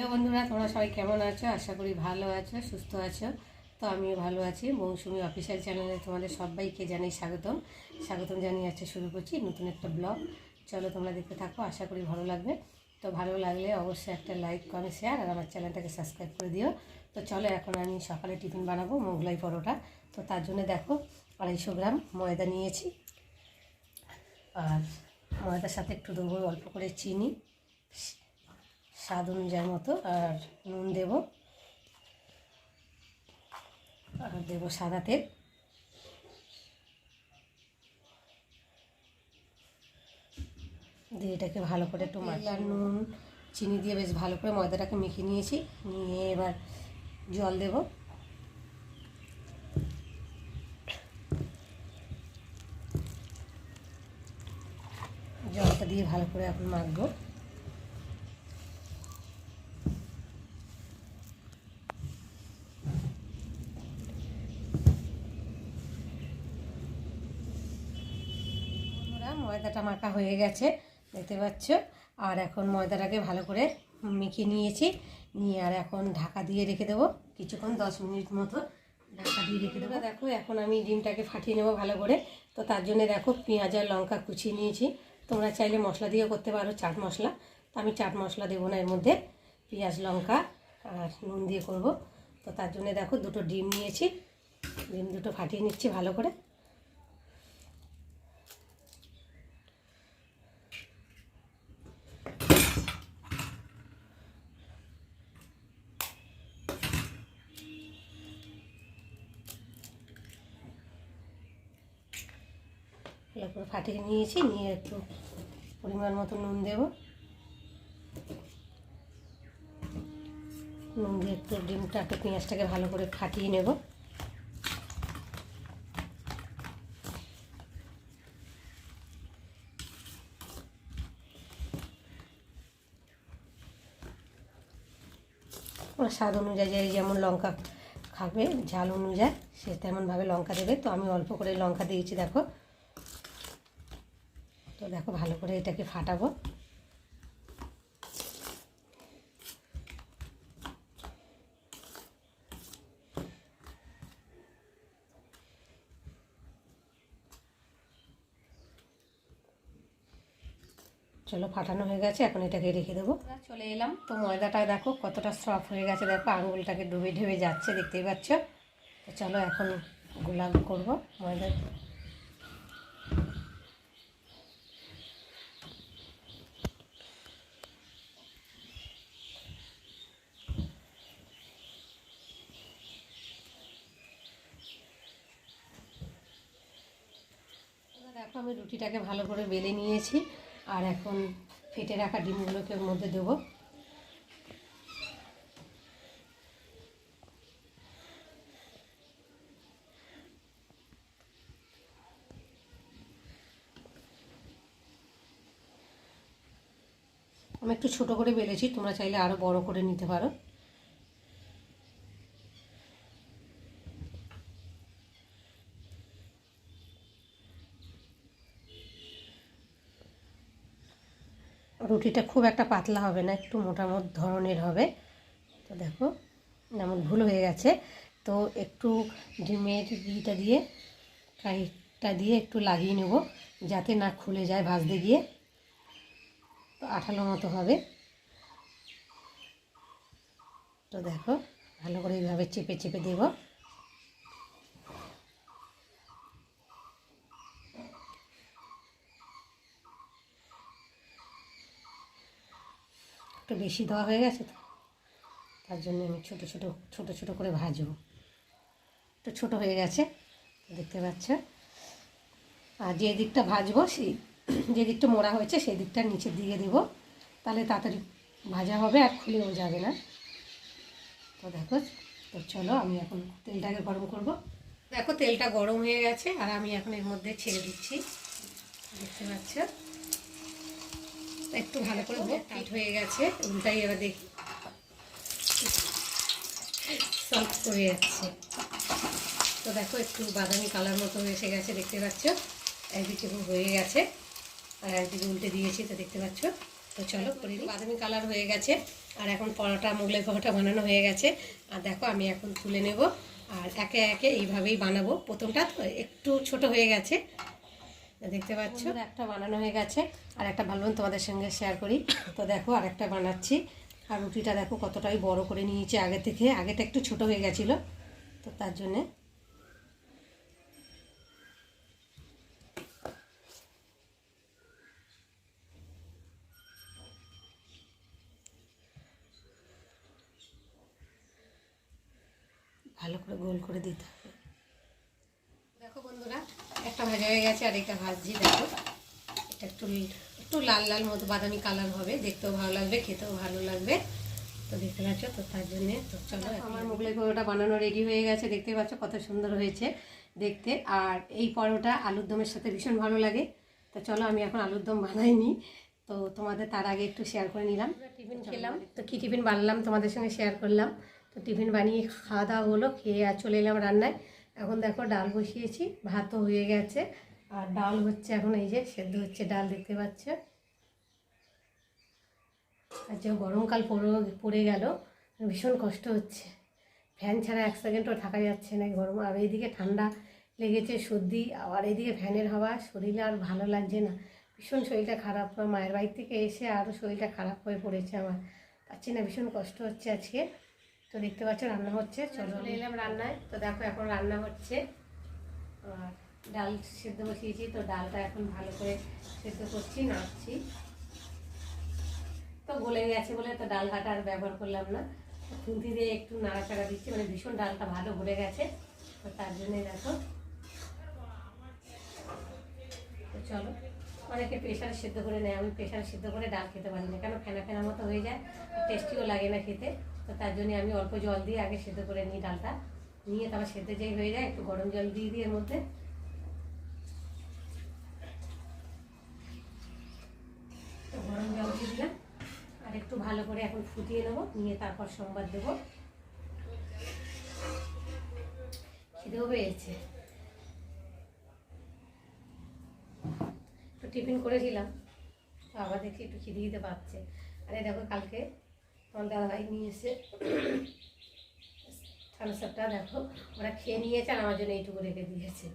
Hello বন্ধুরা, তোমরা সবাই কেমন আছো? আশা করি ভালো আছো, সুস্থ আছো। তো আমিও ভালো আছি। মৌসুমি অফিসিয়াল চ্যানেলে তোমাদের সবাইকে জানাই স্বাগতম জানিয়ে আজকে শুরু করছি নতুন একটা ব্লগ। চলো তোমরা দেখতে থাকো, আশা করি ভালো লাগবে। তো ভালো লাগলে অবশ্যই একটা লাইক, কমেন্ট, শেয়ার আর আমার চ্যানেলটাকে সাবস্ক্রাইব করে দিও। তো চলো এখন আমি সকালে টিফিন বানাবো মোগলাই পরোটা। তো তার জন্য দেখো 250 গ্রাম ময়দা নিয়েছি, আর ময়দার সাথে একটু দেবো অল্প করে চিনি, স্বাদ অনুযায়ী মতো, আর নুন দেব, আর দেব সাদা তেল। দিয়ে এটাকে ভালো করে একটু আর নুন চিনি দিয়ে বেশ ভালো করে ময়দাটাকে মেখে নিয়েছি। নিয়ে এবার জল দেব। জলটা দিয়ে ভালো করে এখন মাখবো। ময়দাটা মাখা হয়ে গেছে দেখতে পাচ্ছ। আর এখন ময়দাটাকে ভালো করে মেখে নিয়েছি, নিয়ে আর এখন ঢাকা দিয়ে রেখে দেবো কিছুক্ষণ, 10 মিনিট মতো ঢাকা দিয়ে রেখে দেবো। দেখো এখন আমি ডিমটাকে ফাটিয়ে নেবো ভালো করে। তো তার জন্য দেখো পেঁয়াজ আর লঙ্কা কুচিয়ে নিয়েছি। তোমরা চাইলে মশলা দিয়ে করতে পারো, চাট মশলা। তো আমি চাট মশলা দেবো না, এর মধ্যে পেঁয়াজ লঙ্কা আর নুন দিয়ে করব। তো তার জন্য দেখো দুটো ডিম নিয়েছি, ডিম দুটো ফাটিয়ে নিচ্ছি ভালো করে। ভালো করে ফাটিয়ে নিয়েছি, নিয়ে একটু পরিমাণ মতো নুন দেব। নুন দিয়ে একটু ডিমটাকে পেঁয়াজটাকে ভালো করে ফাটিয়ে নেব। স্বাদ অনুযায়ী যেমন লঙ্কা খাবে, ঝাল অনুযায়ী সে তেমনভাবে লঙ্কা দেবে। তো আমি অল্প করে লঙ্কা দিয়েছি দেখো। তো দেখো ভালো করে এটাকে ফাটাবো। চলো ফাটানো হয়ে গেছে, এখন এটাকে রেখে দেবো। চলে এলাম, তো ময়দাটা দেখো কতটা সফট হয়ে গেছে, দেখো আঙুলটাকে ডুবে ডুবে যাচ্ছে, দেখতেই পাচ্ছ। তো চলো এখন গোলাপ করবো ময়দা। দেখো আমি রুটিটাকে ভালো করে বেলে নিয়েছি, আর এখন ফেটে রাখা ডিমগুলোকে ওর মধ্যে দেবো। আমি একটু ছোট করে বেলেছি, তোমরা চাইলে আরও বড় করে নিতে পারো। রুটিটা খুব একটা পাতলা হবে না, একটু মোটামুট ধরনের হবে। তো দেখো এমন ভুল হয়ে গেছে, তো একটু ডিমের ইটা দিয়ে কাইটা দিয়ে একটু লাগিয়ে নেব যাতে না খুলে যায় ভাজতে গিয়ে। তো আঠালো মতো হবে। তো দেখো ভালো করে এইভাবে চেপে চেপে দেব। একটু বেশি দেওয়া হয়ে গেছে, তো তার জন্য আমি ছোট ছোট ছোট ছোট করে ভাজবো। একটু ছোট হয়ে গেছে দেখতে পাচ্ছ। আর যে দিকটা ভাজবো সেই যে দিকটা মোড়া হয়েছে সেই দিকটা নিচের দিকে দেবো, তাহলে তাড়াতাড়ি ভাজা হবে আর খুলেও যাবে না। তো দেখো, তো চলো আমি এখন তেলটাকে গরম করব। দেখো তেলটা গরম হয়ে গেছে, আর আমি এখন এর মধ্যে ছেড়ে দিচ্ছি, দেখতে পাচ্ছ। একটু ভালো করে টাইট হয়ে গেছে, উল্টাই এবার দেখি সফট করে যাচ্ছে। তো দেখো একটু বাদামি কালার মতো এসে গেছে, দেখতে পাচ্ছ। একদিকে হয়ে গেছে আর একদিকে উল্টে দিয়েছি, তো দেখতে পাচ্ছ। তো চলো করে দিই। বাদামি কালার হয়ে গেছে, আর এখন পরোটা মোগলাই পরোটা বানানো হয়ে গেছে। আর দেখো আমি এখন তুলে নেব, আর একে একে এইভাবেই বানাবো। প্রথমটা তো একটু ছোট হয়ে গেছে, দেখতে পাচ্ছ। একটা বানানো হয়ে গেছে, আর একটা ভাবলাম তোমাদের সঙ্গে শেয়ার করি। তো দেখো আর একটা বানাচ্ছি। আর রুটিটা দেখো কতটাই বড় করে নিয়েছি আগে থেকে, আগেটা একটু ছোট হয়ে গেছিলো, তো তার জন্যে ভালো করে গোল করে দিতে হবে। দেখো বন্ধুরা, একটা ভাজা হয়ে গেছে, আর এটা ভাজছি। দেখো এটা একটু একটু লাল লাল মতো বাদামি কালার হবে, দেখতেও ভালো লাগবে, খেতেও ভালো লাগবে। তো দেখতে পাচ্ছ, তো তার জন্যে তো চলো আমার মোগলাই পরোটা বানানো রেডি হয়ে গেছে। দেখতে পাচ্ছ কত সুন্দর হয়েছে দেখতে। আর এই পরোটা আলুর দমের সাথে ভীষণ ভালো লাগে। তো চলো আমি এখন আলুর দম বানাইনি, তো তোমাদের তার আগে একটু শেয়ার করে নিলাম। টিফিন খেলাম, তো কী টিফিন বানালাম তোমাদের সঙ্গে শেয়ার করলাম। তো টিফিন বানিয়ে খাওয়া দাওয়া হলো, খেয়ে আর চলে এলাম রান্নায়। এখন দেখো ডাল বসিয়েছি, ভাতও হয়ে গেছে, আর ডাল হচ্ছে এখন, এই যে সেদ্ধ হচ্ছে ডাল, দেখতে পাচ্ছ। আর যে গরমকাল পড়ে গেল, ভীষণ কষ্ট হচ্ছে। ফ্যান ছাড়া এক সেকেন্ডও থাকা যাচ্ছে না গরম। আর এইদিকে ঠান্ডা লেগেছে, সর্দি, আবার এইদিকে ফ্যানের হাওয়া, শরীরে আর ভালো লাগছে না, ভীষণ শরীরটা খারাপ। মায়ের বাড়ি থেকে এসে আরও শরীরটা খারাপ হয়ে পড়েছে আমার, পাচ্ছি না, ভীষণ কষ্ট হচ্ছে আজকে। তো দেখতে পাচ্ছ রান্না হচ্ছে, চলো এলাম রান্নায়। তো দেখো এখন রান্না হচ্ছে, আর ডাল সেদ্ধ বসিয়েছি। তো ডালটা এখন ভালো করে সেদ্ধ করছি, নাড়ছি। তো গলে গেছে বলে তো ডাল ঘাটা আর ব্যবহার করলাম না, খুন্তি দিয়ে একটু নাড়াচাড়া দিচ্ছি, মানে ভীষণ ডালটা ভালো গলে গেছে। তো তার জন্যে দেখো, তো চলো, অনেকে প্রেশারে সেদ্ধ করে নেয়, আমি প্রেশারে সেদ্ধ করে ডাল খেতে পারি না, কেন ফেনা ফেনার মতো হয়ে যায়, টেস্টিও লাগে না খেতে। তো তার জন্যে আমি অল্প জল দিয়ে আগে সেদ্ধ করে নিই ডালটা, নিয়ে তারপর সেদ্ধ যেই হয়ে যায় একটু গরম জল দিয়ে দিই এর মধ্যে। তো গরম জল দিয়ে দিলাম, আর একটু ভালো করে এখন ফুটিয়ে নেবো, নিয়ে তারপর সোমবার দেবো। খিদেও পেয়েছে, তো টিফিন করেছিলাম, তো আবার দেখি একটু খিদে দিতে পারছে। আর এই দেখো কালকে তোমার দাদাভাই নিয়ে এসে থামসাপটা দেখো, ওরা খেয়ে নিয়েছে, আর আমার জন্য এইটুকু রেখে দিয়েছে।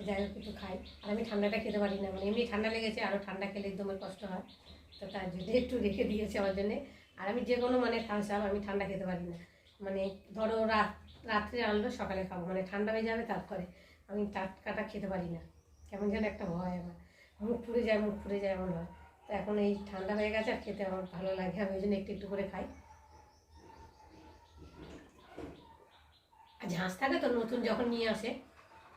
যাই হোক একটু খাই, আর আমি ঠান্ডাটা খেতে পারি না, মানে এমনি ঠান্ডা লেগেছে, আরও ঠান্ডা খেলে একদমই কষ্ট হয়। তো তার জন্য একটু রেখে দিয়েছে আমার জন্যে। আর আমি যে কোনো মানে থামসাপ আমি ঠান্ডা খেতে পারি না, মানে ধরো রাত্রে আনলো সকালে খাবো, মানে ঠান্ডা হয়ে যাবে তারপরে, আমি টাটকাটা খেতে পারি না, কেমন যেন একটা ভয় আমার, মুখ পুড়ে যায়, মুখ পুড়ে যায় এমন হয়। তো এখন এই ঠান্ডা হয়ে গেছে, আর খেতে আমার ভালো লাগে, আমি ওই জন্য একটু একটু করে খাই। আর ঝাঁজ থাকে তো, নতুন যখন নিয়ে আসে,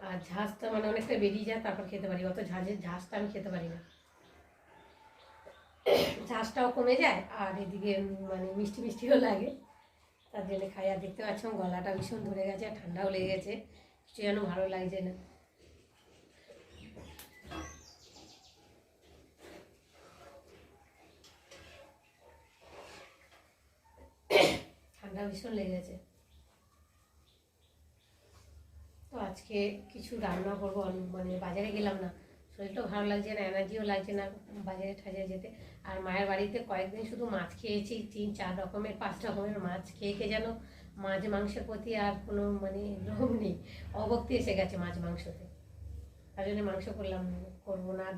আর ঝাঁজটা মানে অনেকটা বেরিয়ে যায়, তারপর খেতে পারি, অত ঝাঁজটা আমি খেতে পারি না, ঝাঁজটাও কমে যায়, আর এদিকে মানে মিষ্টি মিষ্টিও লাগে, তার জন্য খাই। আর দেখতে পাচ্ছ গলাটা ভীষণ ধরে গেছে, আর ঠান্ডাও লেগে গেছে, কিছু যেন ভালো লাগছে না। ঠান্ডা ভীষণ লেগেছে। তো আজকে কিছু রান্না করবো, মানে বাজারে গেলাম না, শরীরটাও ভালো লাগছে না, এনার্জিও লাগছে না বাজারে ঠাজারে যেতে। আর মায়ের বাড়িতে কয়েকদিন শুধু মাছ খেয়েছি, 3-4 রকমের 5 রকমের মাছ খেয়ে খেয়ে যেন মাছ মাংসের প্রতি আর কোনো মানে লোভ নেই, অভক্তি এসে গেছে মাছ মাংসতে। তার জন্য মাংস করবো না। আর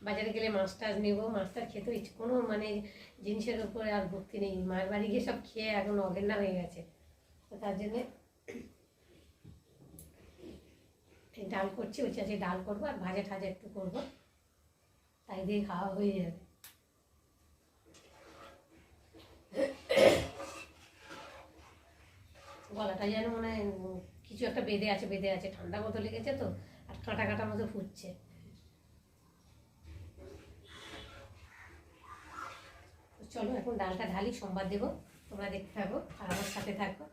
বাজারে গেলে মাছ টাছ নেবো, মাছ টাছ খেতে ইচ্ছে, কোনো মানে জিনিসের উপরে আর ভক্তি নেই, মায়ের বাড়ি গিয়ে সব খেয়ে এখন অঘেন্না হয়ে গেছে। তো তার জন্যে ডাল করছি, ওই চাষে ডাল করবো, আর ভাজা ঠাজা একটু করবো, তাই দিয়ে খাওয়া হয়ে যাবে। গলাটা যেন মনে হয় কিছু একটা বেঁধে আছে, ঠান্ডা মতো লেগেছে তো, আর কাঁটা কাঁটা মতো ফুটছে। চলো এখন ডালটা ঢালি, সোমবার দেবো, তোমরা দেখতে থাকো আর আমার সাথে থাকো।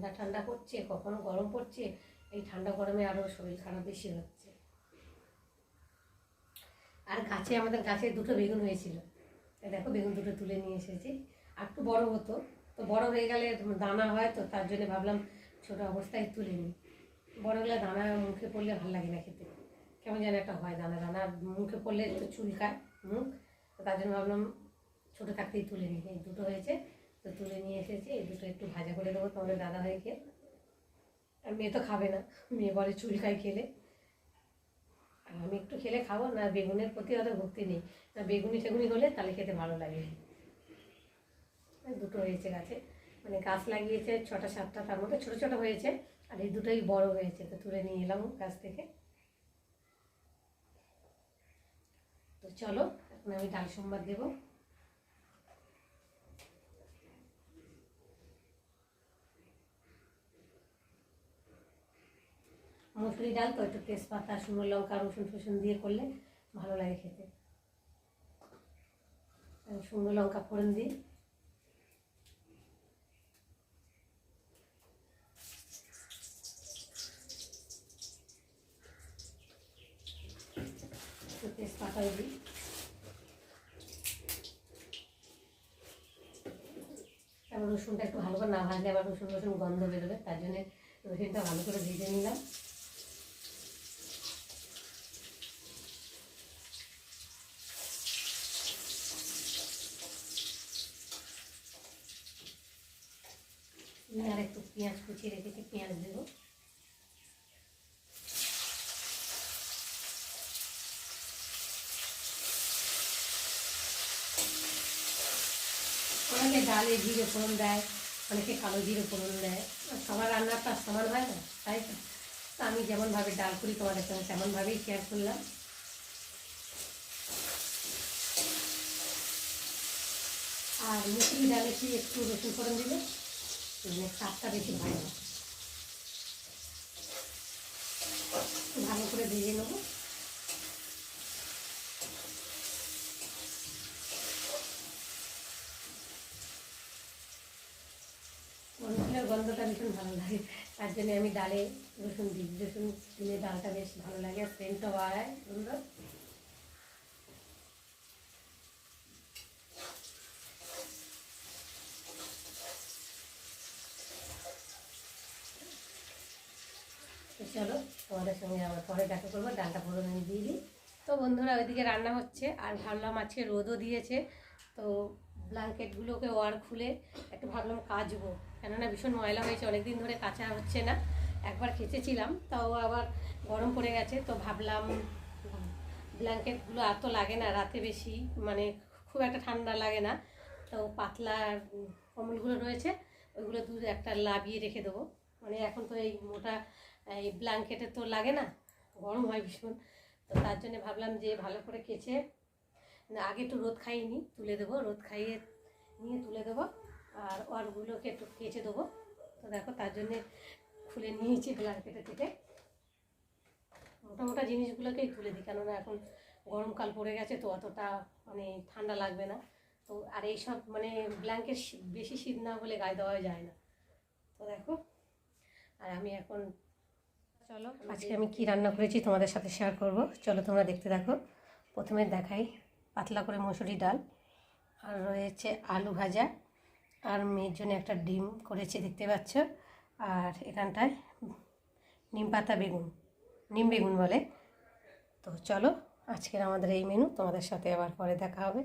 ঠান্ডা ঠান্ডা পড়ছে, কখনো গরম পড়ছে। এই ঠান্ডা গরমে আরও শরীর খারাপ বেশি হচ্ছে। আর আমাদের গাছে দুটো বেগুন হয়েছিল, দেখো বেগুন দুটো তুলে নিয়ে এসেছি। আর একটু বড় হতো, তো বড় হয়ে গেলে দানা হয়, তো তার জন্য ভাবলাম ছোট অবস্থায় তুলে নিই। বড় হলে দানা মুখে পড়লে ভালো লাগে না খেতে, কেমন যেন একটা হয়, দানা দানা মুখে পড়লে তো চুলকায় মুখ, তো তার জন্য ভাবলাম ছোটো থাকতেই তুলে নিই। এই দুটো হয়েছে, তো তুলে নিয়ে এসেছি। এই দুটো একটু ভাজা করে দেবো তোমাদের দাদাভাইকে। আর মেয়ে তো খাবে না, মেয়ে বলে চুলকায় খেলে। আর আমি একটু খেলে খাবো না, বেগুনের প্রতি অত ভক্তি নেই না, বেগুনি টেগুনি হলে তাহলে খেতে ভালো লাগে। দুটো হয়েছে গাছে, মানে গাছ লাগিয়েছে 6টা 7টা, তার মধ্যে ছোটো ছোটো হয়েছে, আর এই দুটোই বড় হয়েছে, তো তুলে নিয়ে এলাম গাছ থেকে। তো চলো এখন আমি ডাল সম্বাদ দেবো। মুসুরি ডাল তো একটু তেজপাতা, শুকনো লঙ্কা, রসুন টসুন দিয়ে করলে ভালো লাগে খেতে। শুকনো লঙ্কা ফোড়ন দিই, তেজপাতাও দিই। তারপর রসুনটা একটু ভালো করে না ভাজলে আবার রসুন গন্ধ বেরোবে, তার জন্য রসুনটা ভালো করে ভেজে নিলাম। আর একটু পেঁয়াজ কুচিয়ে রেখেছি, পেঁয়াজ দেবো। অনেকে ডালে জিরে ফোড়ন দেয়, অনেকে কালো জিরে ফোড়ন দেয়, সবার রান্নাটা সমান হয় না, তাই তো। আমি যেমনভাবে ডাল করি তোমাদের সঙ্গে তেমনভাবেই শেয়ার করলাম। আর মুসুরি ডালে কি একটু রসুন ফোড়ন দিলে মানে স্বাদটা বেশি ভালো হয়। ভালো করে ভেজে নেবো। রসুনের গন্ধটা ভীষণ ভালো লাগে, তার জন্য আমি ডালে রসুন দিই। রসুন দিলে ডালটা বেশ ভালো লাগে, আর সেন্টটাও বাড়ায় সুন্দর। তো চলো তোমাদের সঙ্গে আবার পরে দেখা করবো, ডালটা ফোড়ন আমি দিয়ে দিই। তো বন্ধুরা ওইদিকে রান্না হচ্ছে, আর ভাবলাম আজকে রোদও দিয়েছে, তো ব্ল্যাঙ্কেটগুলোকে ওয়ার খুলে একটু ভাবলাম কাচবো, কেননা ভীষণ ময়লা হয়েছে, অনেকদিন ধরে কাচা হচ্ছে না। একবার কেচেছিলাম, তাও আবার গরম পড়ে গেছে, তো ভাবলাম ব্ল্যাঙ্কেটগুলো আর তো লাগে না রাতে বেশি, মানে খুব একটা ঠান্ডা লাগে না, তো পাতলা কম্বলগুলো রয়েছে ওইগুলো একটা লাভিয়ে রেখে দেবো। মানে এখন তো এই মোটা এই ব্ল্যাঙ্কেটে তো লাগে না, গরম হয় ভীষণ, তো তার জন্য ভাবলাম যে ভালো করে কেচে আগে একটু রোদ খাইয়ে নিই, তুলে দেবো, রোদ খাইয়ে নিয়ে তুলে দেবো, আর ওয়ারগুলোকে একটু কেচে দেবো। তো দেখো তার জন্যে খুলে নিয়েছি ব্ল্যাঙ্কেটে থেকে, মোটা মোটা জিনিসগুলোকেই তুলে দিই, কেননা এখন গরমকাল পড়ে গেছে, তো অতটা মানে ঠান্ডা লাগবে না। তো আর এইসব মানে ব্ল্যাঙ্কেট বেশি শীত না হলে গায়ে দেওয়া যায় না। তো দেখো, আর আমি এখন চলো আজকে আমি কি রান্না করেছি তোমাদের সাথে শেয়ার করব, চলো তোমরা দেখতে থাকো। প্রথমে দেখাই পাতলা করে মসুরি ডাল, আর রয়েছে আলু ভাজা, আর মেয়ের জন্য একটা ডিম করেছি দেখতে পাচ্ছ, আর এখানটায় নিম পাতা বেগুন, নিম বেগুন বলে। তো চলো আজকের আমাদের এই মেনু, তোমাদের সাথে আবার পরে দেখা হবে।